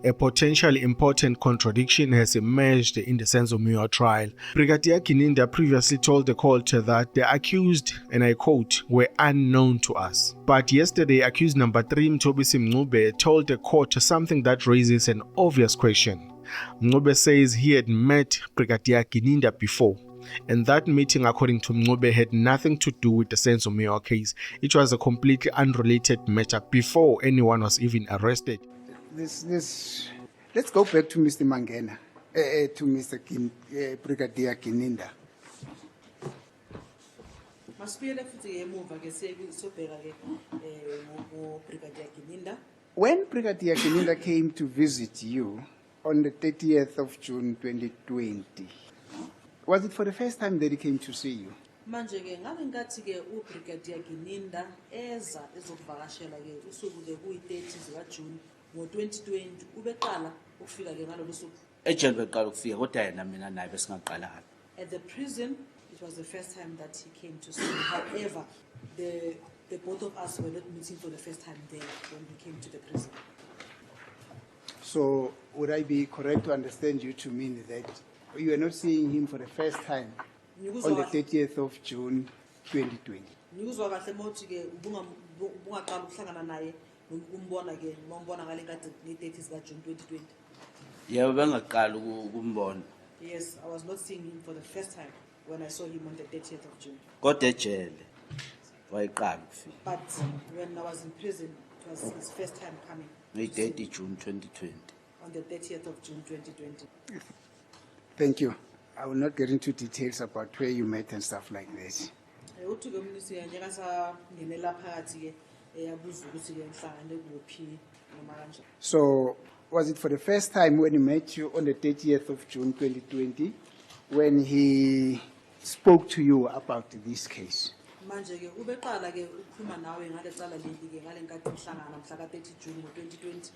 A potentially important contradiction has emerged in the Senzo Muir trial. Brigadier Gininda previously told the court that the accused, and I quote, were unknown to us. But yesterday, accused number 3, Mthobisi Mncube, told the court something that raises an obvious question. Mncube says he had met Brigadier Gininda before, and that meeting, according to Mncube, had nothing to do with the Senzo Muir case. It was a completely unrelated matter before anyone was even arrested. Let's go back to Mr. Mangena, to Mr. Brigadier Gininda. When Brigadier Gininda came to visit you on the 30th of June 2020, was it for the first time that he came to see you? Manje ke ngabe ngathi ke uBrigadier Gininda eza ezokuvakashela ke usuku ke kuyi-30 zika June ngo-2020 ubeqala ukufika ke ngalolu suku. Ejele beqala ukufika kodwa yena mina naye besingaqala haphi. At the prison it was the first time that he came to see me. However, the both of us were not meeting for the first time there when he came to the prison. So would I be correct to understand you to mean that you were not seeing him for the first time on the 30th of June 2020? Ngikuzwa kahle mothi ke ubungaqala ukuhlangana naye umbona ke ngombona ngale kade nge-30 zika June 2020. Yebo bengaqala ukumbona. Yes, I was not seeing him for the first time when I saw him on the 30th of June. Kodwa ejele wayeqala ukufika. But when I was in prison, it was his first time coming. Nge-30 June 2020. On the 30th of June 2020. Thank you. I will not get into details about where you met and stuff like that. So, was it for the first time when he met you on the 30th of June 2020 when he spoke to you about this case? Manje ke ubeqala ke ukukhuluma nawe ngale cala leli ke ngale nkathi umhlangana mhla ka 30 June 2020.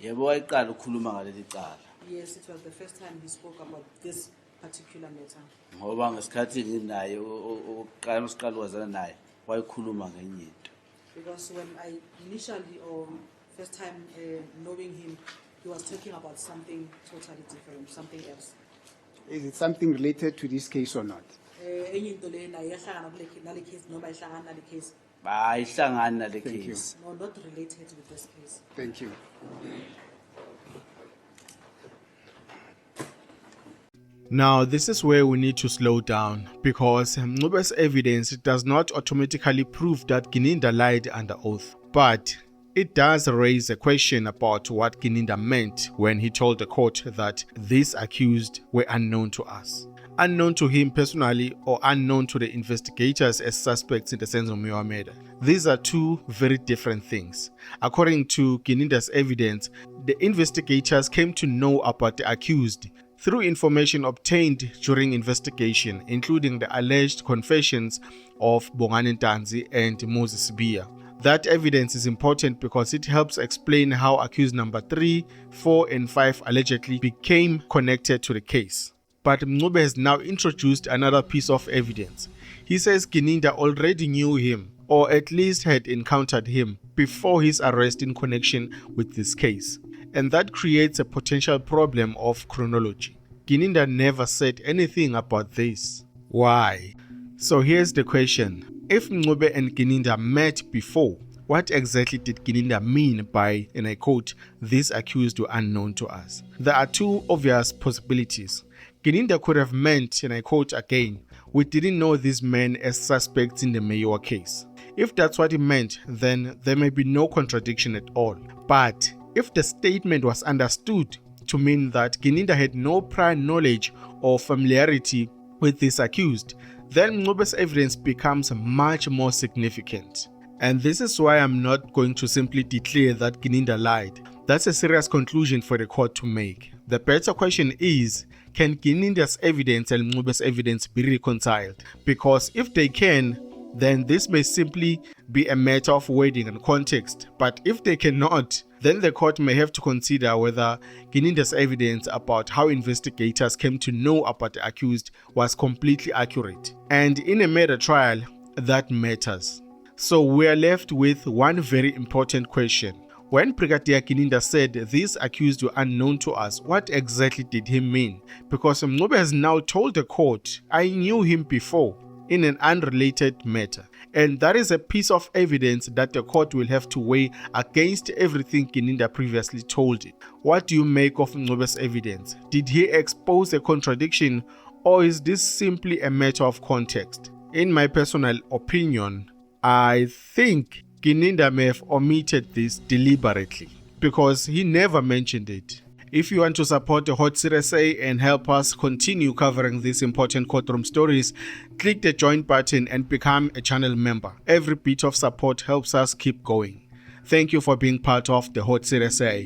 Yebo wayeqala ukukhuluma ngaleli cala. Yes, it was the first time he spoke about this particular matter. Ngoba ngesikhathi nginaye oqala usiqala wazana naye wayekhuluma ngenye into. Because when I initially or first time knowing him, he was talking about something totally different, something else. Is it something related to this case or not? Enye into le nayo yahlangana nale case noma ihlangana nale case. Bayihlangana nale Thank you. case. No, not related with this case. Thank you. Now, this is where we need to slow down because Mncube's evidence does not automatically prove that Gininda lied under oath, but it does raise a question about what Gininda meant when he told the court that these accused were unknown to us. Unknown to him personally or unknown to the investigators as suspects in the Senzo Muir murder. These are two very different things. According to Gininda's evidence, the investigators came to know about the accused through information obtained during investigation, including the alleged confessions of Bongani Ntanzi and Moses Biya. That evidence is important because it helps explain how accused number 3, 4, and 5 allegedly became connected to the case. But Mncube has now introduced another piece of evidence. He says Gininda already knew him, or at least had encountered him, before his arrest in connection with this case. And that creates a potential problem of chronology. Gininda never said anything about this. Why? So here's the question. If Mncube and Gininda met before, what exactly did Gininda mean by, and I quote, "these accused were unknown to us"? There are two obvious possibilities. Gininda could have meant, and I quote again, "we didn't know these men as suspects in the Mayor case." If that's what he meant, then there may be no contradiction at all. But if the statement was understood to mean that Gininda had no prior knowledge or familiarity with this accused, then Mncube's evidence becomes much more significant. And this is why I'm not going to simply declare that Gininda lied. That's a serious conclusion for the court to make. The better question is, can Gininda's evidence and Mncube's evidence be reconciled? Because if they can, then this may simply be a matter of wording and context. But if they cannot, then the court may have to consider whether Gininda's evidence about how investigators came to know about the accused was completely accurate. And in a murder trial, that matters. So we are left with one very important question. When Brigadier Gininda said these accused were unknown to us, what exactly did he mean? Because Mncube has now told the court, I knew him before in an unrelated matter. And that is a piece of evidence that the court will have to weigh against everything Gininda previously told it. What do you make of Mncube's evidence? Did he expose a contradiction, or is this simply a matter of context? In my personal opinion, I think Gininda may have omitted this deliberately because he never mentioned it. If you want to support the Hot Seat SA and help us continue covering these important courtroom stories, click the join button and become a channel member. Every bit of support helps us keep going. Thank you for being part of the Hot Seat SA.